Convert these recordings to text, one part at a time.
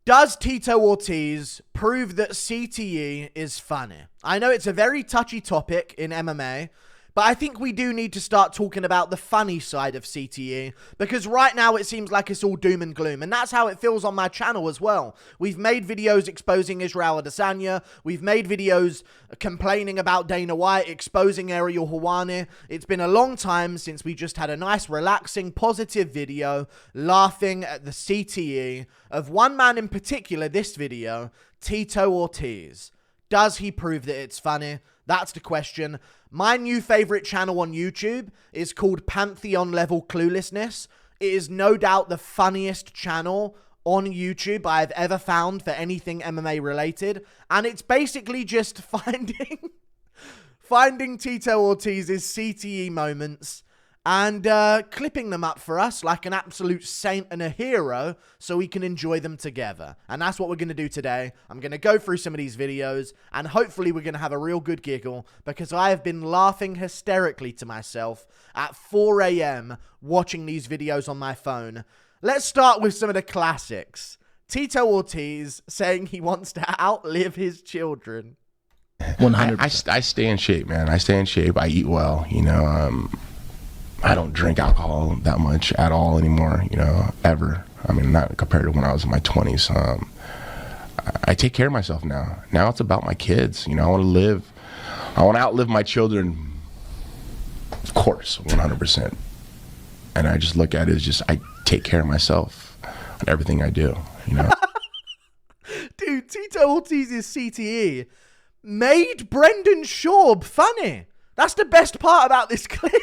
Does Tito Ortiz prove that CTE is funny? I know it's a very touchy topic in MMA, but I think we do need to start talking about the funny side of CTE, because right now it seems like it's all doom and gloom, and that's how it feels on my channel as well. We've made videos exposing Israel Adesanya, we've made videos complaining about Dana White, exposing Ariel Helwani. It's been a long time since we just had a nice, relaxing, positive video, laughing at the CTE of one man in particular this video, Tito Ortiz. Does he prove that it's funny? That's the question. My new favorite channel on YouTube is called Pantheon Level Cluelessness. It is no doubt the funniest channel on YouTube I've ever found for anything MMA related. And it's basically just finding Tito Ortiz's CTE moments and clipping them up for us like an absolute saint and a hero so we can enjoy them together. And that's what we're going to do today. I'm going to go through some of these videos and hopefully we're going to have a real good giggle, because I have been laughing hysterically to myself at 4 a.m. watching these videos on my phone. Let's start with some of the classics. Tito Ortiz saying he wants to outlive his children. 100%. I stay in shape, man. I stay in shape. I eat well, you know. I don't drink alcohol that much at all anymore, you know, ever. I mean, not compared to when I was in my 20s. I take care of myself now. Now it's about my kids. You know, I want to outlive my children, of course, 100%. And I just look at it as just, I take care of myself on everything I do, you know. Dude, Tito Ortiz's CTE made Brendan Schaub funny. That's the best part about this clip.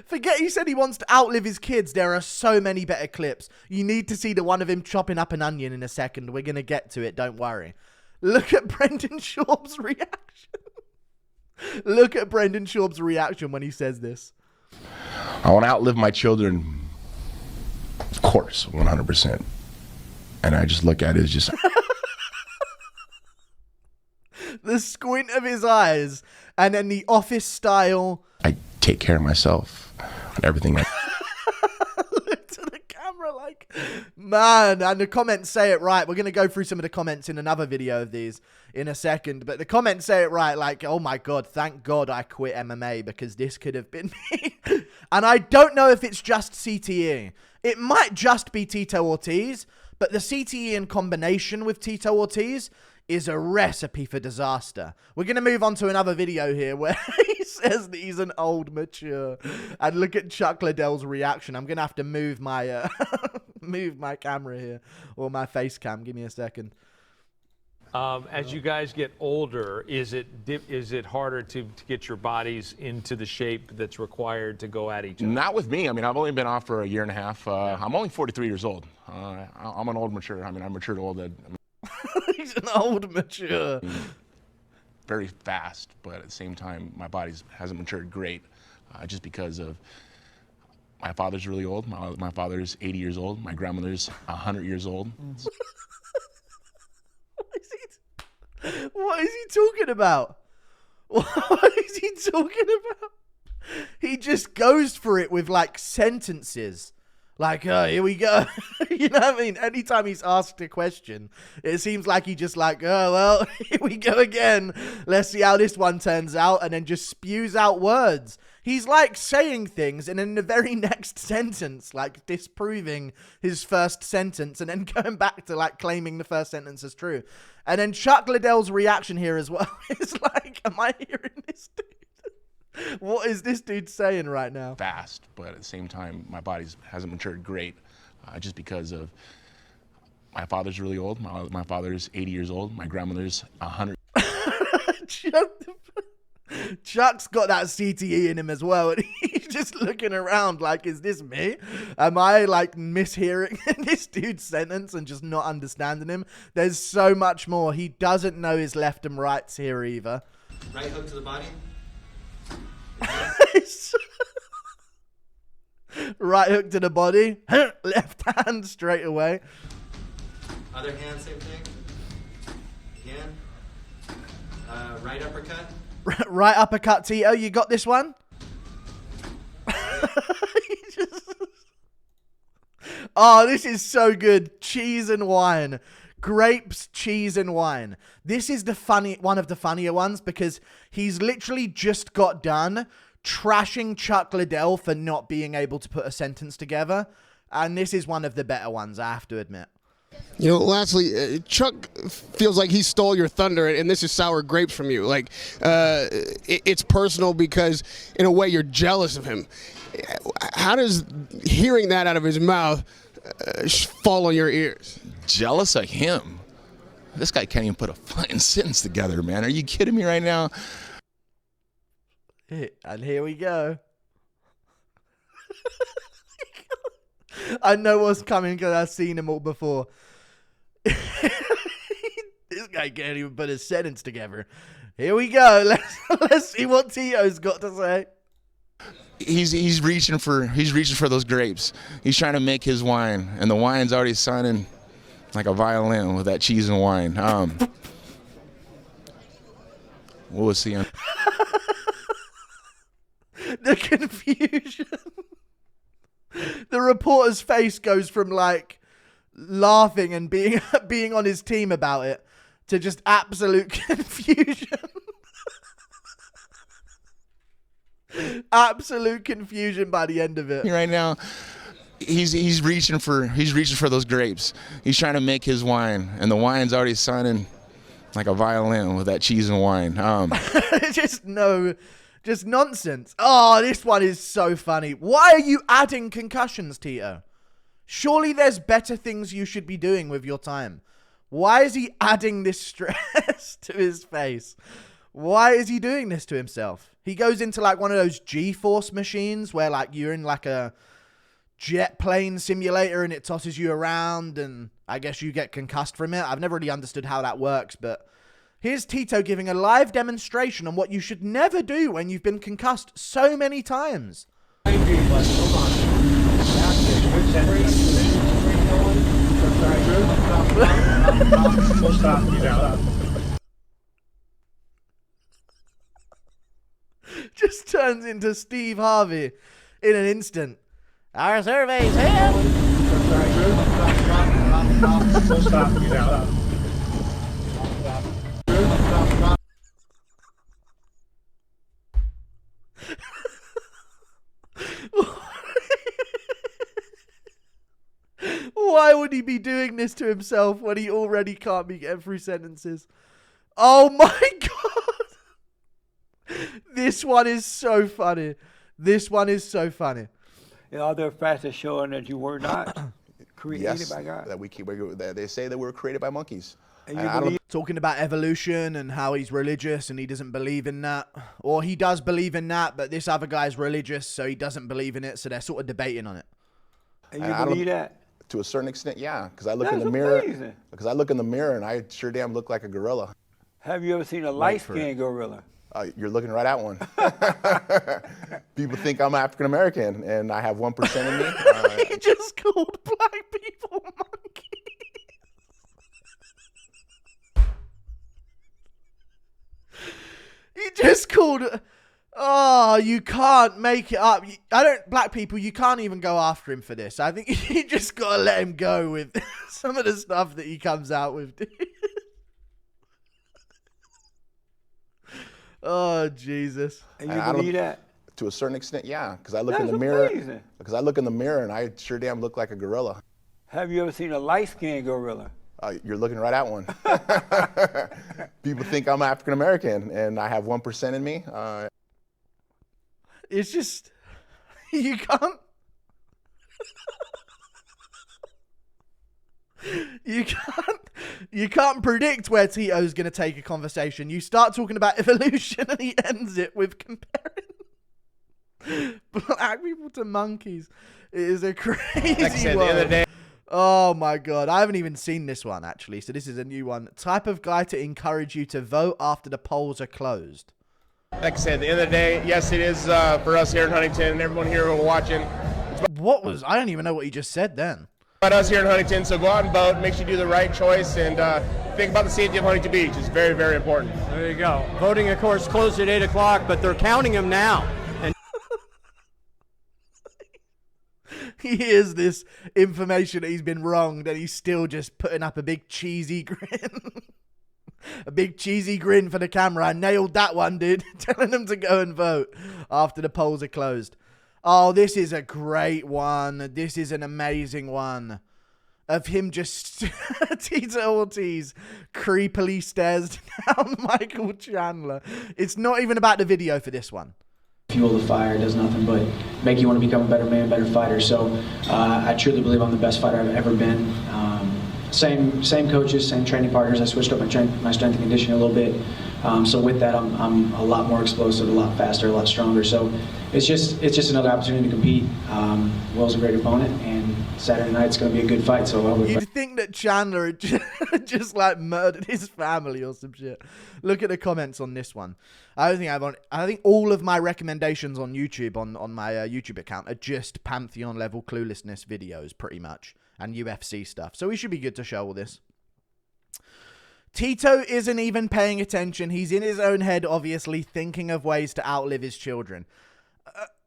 Forget he said he wants to outlive his kids. There are so many better clips. You need to see the one of him chopping up an onion in a second. We're going to get to it. Don't worry. Look at Brendan Schaub's reaction. Look at Brendan Schaub's reaction when he says this. I want to outlive my children, of course, 100%. And I just look at it as just... the squint of his eyes and then the office style... I take care of myself on everything. Look to the camera like, man, and the comments say it right. We're going to go through some of the comments in another video of these in a second, but the comments say it right, like, oh my God, thank God I quit MMA because this could have been me. And I don't know if it's just CTE. It might just be Tito Ortiz, but the CTE in combination with Tito Ortiz is a recipe for disaster. We're going to move on to another video here where he says that he's an old mature. And look at Chuck Liddell's reaction. I'm going to have to move my move my camera here, or my face cam. Give me a second. As you guys get older, is it harder to get your bodies into the shape that's required to go at each other? Not with me. I mean, I've only been off for a year and a half. I'm only 43 years old. I'm an old mature. I mean, I'm matured old. He's an old mature. Very fast, but at the same time, my body hasn't matured great, just because of my father's really old. My father's 80 years old. My grandmother's 100 years old. What is he talking about? What is he talking about? He just goes for it with like sentences. Like, oh, here we go. You know what I mean? Anytime he's asked a question, it seems like he just like, oh, well, here we go again. Let's see how this one turns out. And then just spews out words. He's like saying things and in the very next sentence, like disproving his first sentence and then going back to like claiming the first sentence as true. And then Chuck Liddell's reaction here as well is like, am I hearing this dude? What is this dude saying right now? Fast, but at the same time, my body hasn't matured great, just because of my father's really old. My father's 80 years old. My grandmother's 100. Chuck's got that CTE in him as well, and he's just looking around like, is this me? Am I like mishearing this dude's sentence and just not understanding him? There's so much more. He doesn't know his left and rights here either. Right hook to the body. Right hook to the body. Left hand straight away. Other hand, same thing. Again. Right uppercut. Right uppercut, Tito. You got this one? Oh, this is so good. Cheese and wine. grapes, cheese, and wine. This is one of the funnier ones because he's literally just got done trashing Chuck Liddell for not being able to put a sentence together. And this is one of the better ones, I have to admit. You know, lastly, Chuck feels like he stole your thunder, and this is sour grapes from you. Like, it's personal because, in a way, you're jealous of him. How does hearing that out of his mouth fall on your ears? Jealous of him? This guy can't even put a fucking sentence together, man. Are you kidding me right now? And here we go. I know what's coming because I've seen him all before. This guy can't even put a sentence together. Here we go. Let's see what Tito's got to say. He's reaching for those grapes. He's trying to make his wine, and the wine's already sounding like a violin with that cheese and wine. What was he on? The confusion. The reporter's face goes from like laughing and being on his team about it to just absolute confusion. Absolute confusion by the end of it. Right now, he's reaching for those grapes. He's trying to make his wine, and the wine's already sounding like a violin with that cheese and wine. Just nonsense. Oh, this one is so funny. Why are you adding concussions, Tito? Surely there's better things you should be doing with your time. Why is he adding this stress to his face? Why is he doing this to himself? He goes into like one of those G-force machines where like you're in like a jet plane simulator and it tosses you around and I guess you get concussed from it. I've never really understood how that works, but here's Tito giving a live demonstration on what you should never do when you've been concussed so many times. Just turns into Steve Harvey in an instant. Our surveys here. Why would he be doing this to himself when he already can't be getting through sentences? Oh my God. This one is so funny. This one is so funny. And other facts are showing that you were not created by God. That they say that we were created by monkeys. Talking about evolution and how he's religious and he doesn't believe in that. Or he does believe in that, but this other guy's religious, so he doesn't believe in it. So they're sort of debating on it. And you believe that? To a certain extent, yeah. Because I look in the mirror. Because I look in the mirror and I sure damn look like a gorilla. Have you ever seen a light-skinned gorilla? You're looking right at one. People think I'm African American and I have 1% in me. He just called black people monkeys. He just called. Oh, you can't make it up. Black people, you can't even go after him for this. I think you just gotta let him go with some of the stuff that he comes out with, dude. Oh, Jesus. And you believe that? To a certain extent, yeah. Because I look in the mirror. Because I look in the mirror and I sure damn look like a gorilla. Have you ever seen a light-skinned gorilla? You're looking right at one. People think I'm African American and I have 1% in me. It's just, you can't. You can't predict where Tito's going to take a conversation. You start talking about evolution and he ends it with comparing black people to monkeys. It is a crazy world. Oh my God. I haven't even seen this one actually. So this is a new one. Type of guy to encourage you to vote after the polls are closed. Like I said, at the end of the day, yes, it is for us here in Huntington and everyone here who are watching. I don't even know what you just said then. About us here in Huntington, so go out and vote. Make sure you do the right choice and think about the safety of Huntington Beach. It's very, very important. There you go. Voting, of course, closed at 8 o'clock, but they're counting them now. And he hears this information that he's been wronged, and he's still just putting up a big cheesy grin. A big cheesy grin for the camera. I nailed that one, dude. Telling them to go and vote after the polls are closed. Oh, this is a great one. This is an amazing one. Of him just... Tito Ortiz creepily stares down Michael Chandler. It's not even about the video for this one. Fuel the fire does nothing but make you want to become a better man, better fighter. So I truly believe I'm the best fighter I've ever been. Same coaches, same training partners. I switched up my strength and conditioning a little bit. So with that, I'm a lot more explosive, a lot faster, a lot stronger. So it's just another opportunity to compete. Will's a great opponent, and Saturday night's going to be a good fight. So you'd think that Chandler had just like murdered his family or some shit. Look at the comments on this one. I think all of my recommendations on YouTube on my YouTube account are just Pantheon Level Cluelessness videos, pretty much, and UFC stuff. So we should be good to show all this. Tito isn't even paying attention. He's in his own head, obviously, thinking of ways to outlive his children.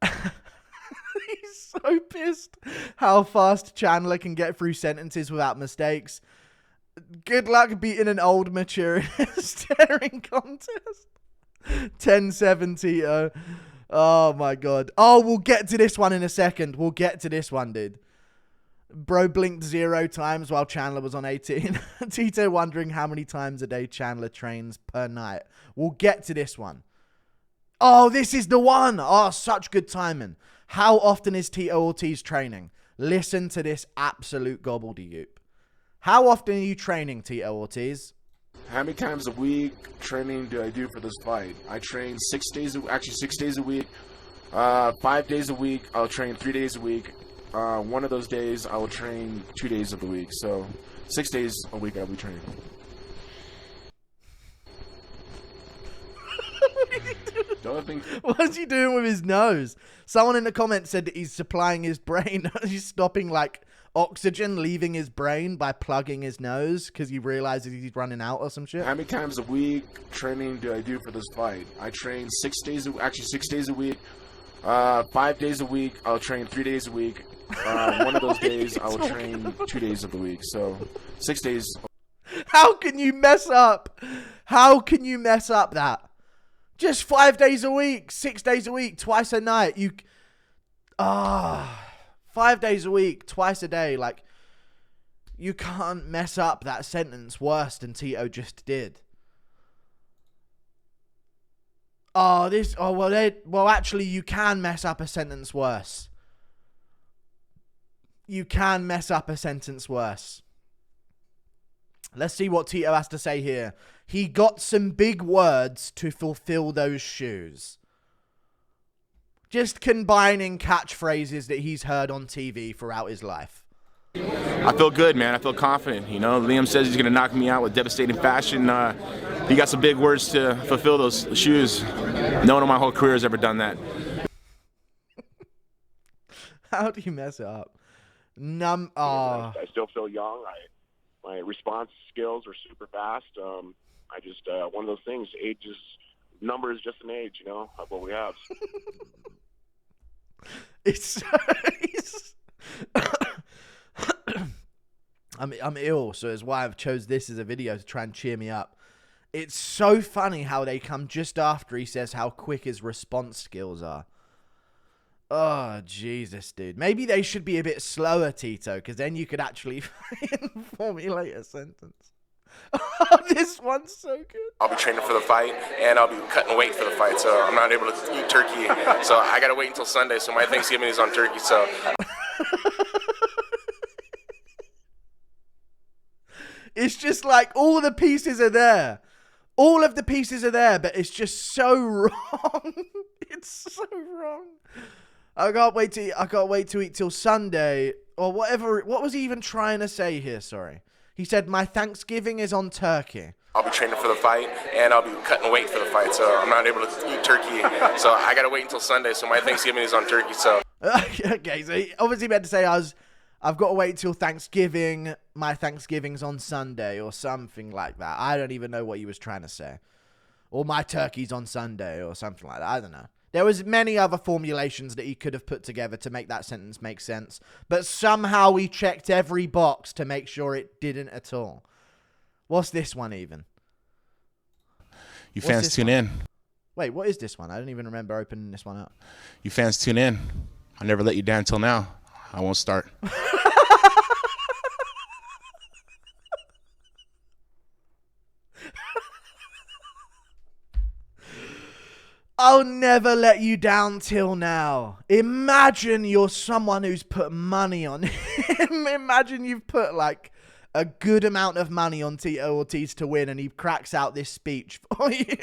He's so pissed how fast Chandler can get through sentences without mistakes. Good luck beating an old, mature staring contest. 10-7, Tito. Oh, my God. Oh, we'll get to this one in a second. We'll get to this one, dude. Bro blinked 0 times while Chandler was on 18. Tito wondering how many times a day Chandler trains per night. We'll get to this one. Oh, this is the one. Oh, such good timing. How often is Tito Ortiz training? Listen to this absolute gobbledygook. How often are you training, Tito Ortiz? How many times a week training do I do for this fight? I train 6 days a week. 5 days a week. I'll train 3 days a week. One of those days I will train 2 days of the week. So 6 days a week I'll be training. What's he doing with his nose? Someone in the comments said that he's supplying his brain. He's stopping like oxygen leaving his brain by plugging his nose because he realizes he's running out or some shit. How many times a week training do I do for this fight? I train 6 days a week. 5 days a week. I'll train 3 days a week. One of those days I will train 2 days of the week. So 6 days. How can you mess up? How can you mess up that? Just 5 days a week, 6 days a week, twice a night. 5 days a week, twice a day. Like, you can't mess up that sentence worse than Tito just did. Actually, you can mess up a sentence worse. You can mess up a sentence worse. Let's see what Tito has to say here. He got some big words to fulfill those shoes. Just combining catchphrases that he's heard on TV throughout his life. I feel good, man. I feel confident. You know, Liam says he's going to knock me out with devastating fashion. He got some big words to fulfill those shoes. No one in my whole career has ever done that. How do you mess it up? I still feel young. My response skills are super fast. I just one of those things. Number is just an age, you know, of what we have. I'm ill, so that's why I've chose this as a video to try and cheer me up. It's so funny how they come just after he says how quick his response skills are. Oh, Jesus, dude. Maybe they should be a bit slower, Tito, because then you could actually formulate a sentence. Oh, this one's so good. I'll be training for the fight, and I'll be cutting weight for the fight, so I'm not able to eat turkey. So I got to wait until Sunday, so my Thanksgiving is on turkey, so... It's just like all the pieces are there. All of the pieces are there, but it's just so wrong. It's so wrong. I can't wait to eat till Sunday or whatever. What was he even trying to say here? Sorry. He said, my Thanksgiving is on turkey. I'll be training for the fight, and I'll be cutting weight for the fight, so I'm not able to eat turkey. So I got to wait until Sunday, so my Thanksgiving is on turkey, so... Okay, so he obviously meant to say I've got to wait till Thanksgiving. My Thanksgiving's on Sunday or something like that. I don't even know what he was trying to say. Or my turkey's on Sunday or something like that. I don't know. There was many other formulations that he could have put together to make that sentence make sense. But somehow he checked every box to make sure it didn't at all. What's this one even? You fans tune in. Wait, what is this one? I don't even remember opening this one up. You fans tune in. I never let you down till now. I won't start. I'll never let you down till now. Imagine you're someone who's put money on him. Imagine you've put like a good amount of money on Tito Ortiz to win and he cracks out this speech for you.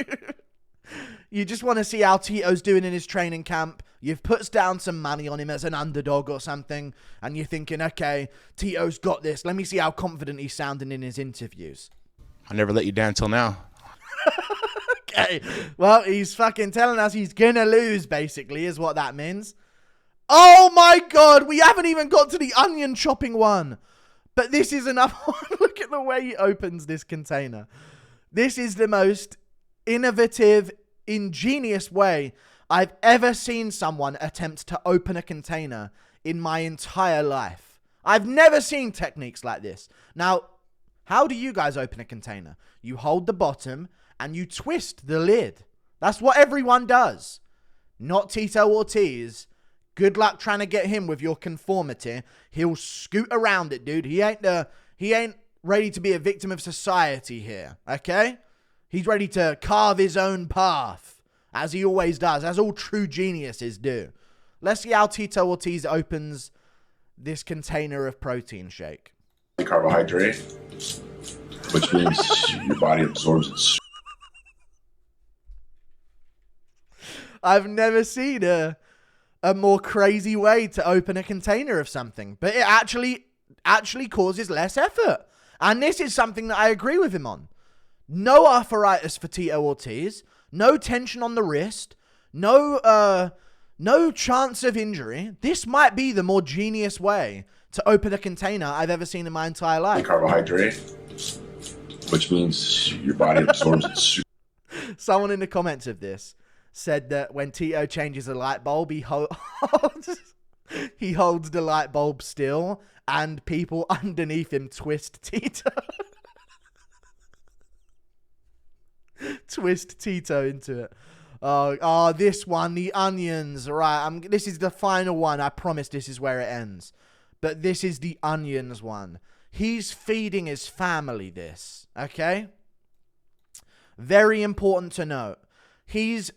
You just want to see how Tito's doing in his training camp. You've put down some money on him as an underdog or something. And you're thinking, okay, Tito's got this. Let me see how confident he's sounding in his interviews. I never let you down till now. Okay, well, he's fucking telling us he's gonna lose, basically, is what that means. Oh my god, we haven't even got to the onion chopping one. But this is another one. Look at the way he opens this container. This is the most innovative, ingenious way I've ever seen someone attempt to open a container in my entire life. I've never seen techniques like this. Now, how do you guys open a container? You hold the bottom and you twist the lid. That's what everyone does. Not Tito Ortiz. Good luck trying to get him with your conformity. He'll scoot around it, dude. He ain't ready to be a victim of society here, okay? He's ready to carve his own path, as he always does, as all true geniuses do. Let's see how Tito Ortiz opens this container of protein shake. Carbohydrate, which means your body absorbs it. I've never seen a more crazy way to open a container of something, but it actually causes less effort. And this is something that I agree with him on. No arthritis for Tito Ortiz, no tension on the wrist, no chance of injury. This might be the more genius way to open a container I've ever seen in my entire life. Carbohydrate, which means your body absorbs it. Someone in the comments of this said that when Tito changes a light bulb, he holds the light bulb still and people underneath him twist Tito. Twist Tito into it. Oh, this one, the onions. Right, this is the final one. I promise this is where it ends. But this is the onions one. He's feeding his family this, okay? Very important to note. He's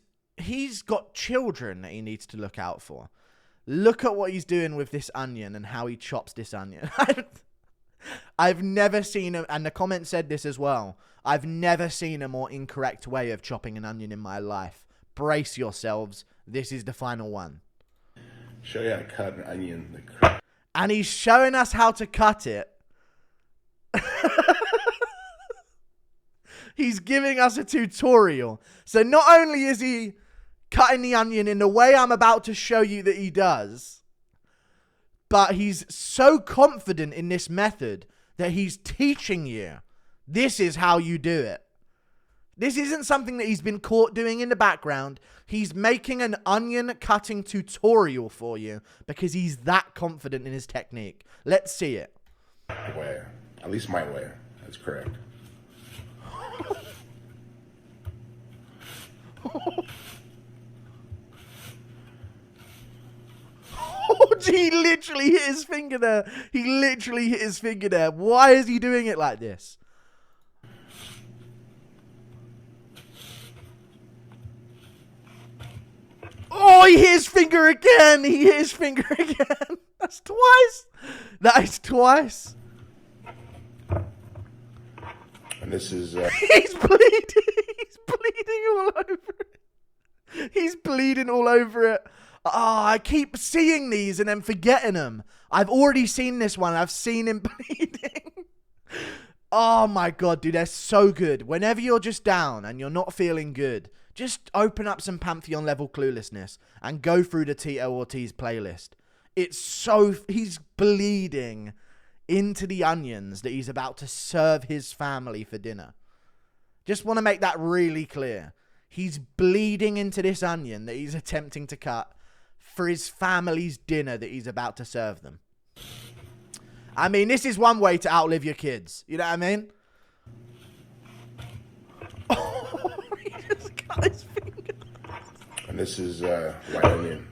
got children that he needs to look out for. Look at what he's doing with this onion and how he chops this onion. I've never seen him, and the comment said this as well. I've never seen a more incorrect way of chopping an onion in my life. Brace yourselves. This is the final one. Show you how to cut an onion. And he's showing us how to cut it. He's giving us a tutorial. So not only is he cutting the onion in the way I'm about to show you that he does, but he's so confident in this method that he's teaching you. This is how you do it. This isn't something that he's been caught doing in the background. He's making an onion cutting tutorial for you because he's that confident in his technique. Let's see it. Way. At least my way. That's correct. He literally hit his finger there. He literally hit his finger there. Why is he doing it like this? Oh, he hit his finger again. He hit his finger again. That's twice. That is twice. And this is... He's bleeding. He's bleeding all over it. He's bleeding all over it. Oh, I keep seeing these and then forgetting them. I've already seen this one. I've seen him bleeding. Oh my God, dude, they're so good. Whenever you're just down and you're not feeling good, just open up some Pantheon Level Cluelessness and go through the Tito Ortiz playlist. It's so... He's bleeding into the onions that he's about to serve his family for dinner. Just want to make that really clear. He's bleeding into this onion that he's attempting to cut for his family's dinner that he's about to serve them. I mean, this is one way to outlive your kids. You know what I mean? Oh, he just cut his finger. And this is white onion.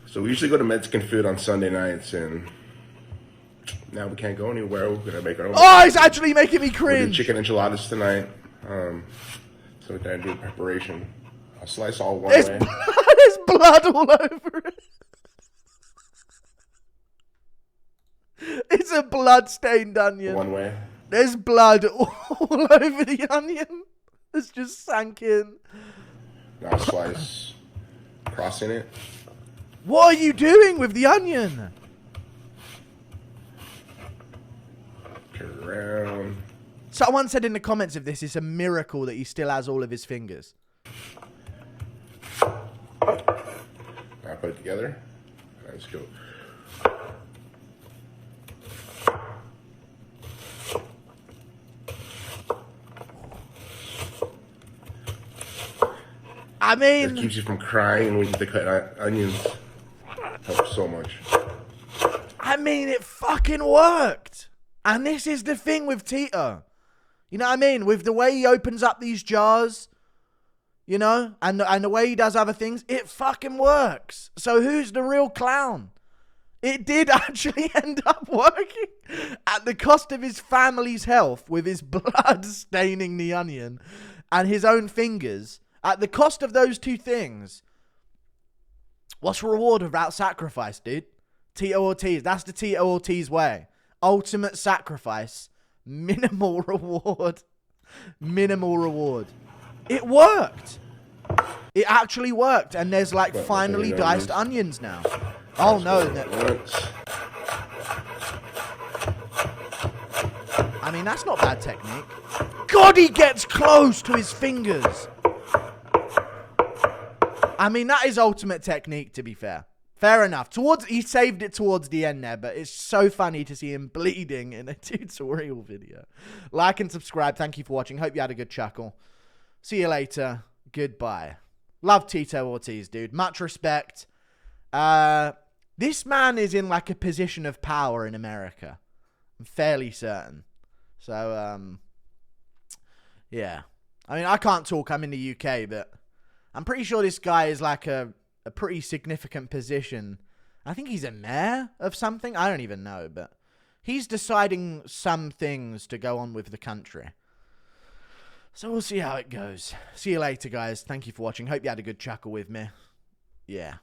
So we usually go to Mexican food on Sunday nights, and now we can't go anywhere. We're going to make our own. Oh, it's actually making me We're cringe. doing chicken enchiladas tonight. So we're going to do preparation. I'll slice all one way. There's blood all over it. It's a blood-stained onion. One way. There's blood all over the onion. It's just sank in. Now slice, crossing it. What are you doing with the onion? Turn it around. Someone said in the comments of this, it's a miracle that he still has all of his fingers. Now put it together. Let's go. I mean, It keeps you from crying when you get to cut onions. Helps so much. I mean, it fucking worked. And this is the thing with Tito. You know what I mean? With the way he opens up these jars, you know, and the way he does other things, it fucking works. So who's the real clown? It did actually end up working at the cost of his family's health, with his blood staining the onion and his own fingers. At the cost of those two things, what's reward without sacrifice, dude? Tito Ortiz. That's the Tito Ortiz way. Ultimate sacrifice. Minimal reward. Minimal reward. It worked. It actually worked. And there's like finally diced onions now. Oh no. I mean, that's not bad technique. God, he gets close to his fingers. I mean, that is ultimate technique, to be fair. Fair enough. He saved it towards the end there, but it's so funny to see him bleeding in a tutorial video. Like and subscribe. Thank you for watching. Hope you had a good chuckle. See you later. Goodbye. Love Tito Ortiz, dude. Much respect. This man is in like a position of power in America. I'm fairly certain. So, yeah. I mean, I can't talk. I'm in the UK, but I'm pretty sure this guy is like a pretty significant position. I think he's a mayor of something. I don't even know, but he's deciding some things to go on with the country. So we'll see how it goes. See you later, guys. Thank you for watching. Hope you had a good chuckle with me. Yeah.